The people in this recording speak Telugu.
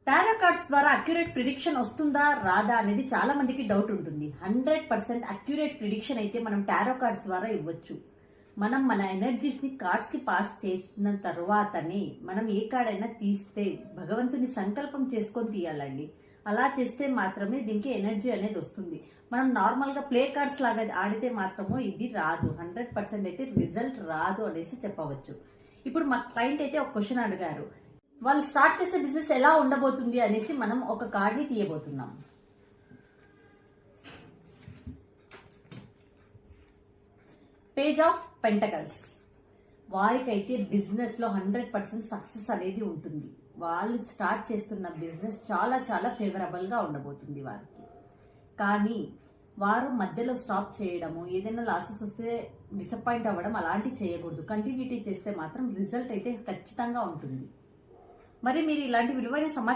టారో కార్డ్స్ ద్వారా అక్యురేట్ ప్రిడిక్షన్ వస్తుందా రాదా అనేది చాలా మందికి డౌట్ ఉంటుంది. 100% అక్యురేట్ ప్రిడిక్షన్ అయితే మనం టారో కార్డ్స్ ద్వారా ఇవ్వచ్చు. మనం మన ఎనర్జీస్ ని కార్డ్స్ కి పాస్ చేసిన తర్వాతనే మనం ఏ కార్డ్ అయినా తీస్తే భగవంతుని సంకల్పం చేసుకొని తీయాలండి. అలా చేస్తే మాత్రమే దీనికి ఎనర్జీ అనేది వస్తుంది. మనం నార్మల్ గా ప్లే కార్డ్స్ లాగా ఆడితే మాత్రము ఇది రాదు. 100% అయితే రిజల్ట్ రాదు అనేసి చెప్పవచ్చు. ఇప్పుడు మా క్లయింట్ అయితే ఒక క్వశ్చన్ అడిగారు. వాళ్ళు స్టార్ట్ చేసే బిజినెస్ ఎలా ఉండబోతుంది అనేసి మనం ఒక కార్డ్ ని తీయబోతున్నాం. Page of pentacles. వారికైతే బిజినెస్ లో 100% సక్సెస్ అనేది ఉంటుంది. వాళ్ళు స్టార్ట్ చేస్తున్న బిజినెస్ చాలా చాలా ఫేవరబుల్ గా ఉండబోతుంది వారికి. కానీ వారు మధ్యలో స్టాప్ చేయడము, ఏదైనా లాసెస్ వస్తే డిసప్పాయింట్ అవ్వడం అలాంటివి చేయకూడదు. కంటిన్యూటీ చేస్తే మాత్రం రిజల్ట్ అయితే ఖచ్చితంగా ఉంటుంది. మరి మీరు ఇలాంటి విలువైన సమాచారం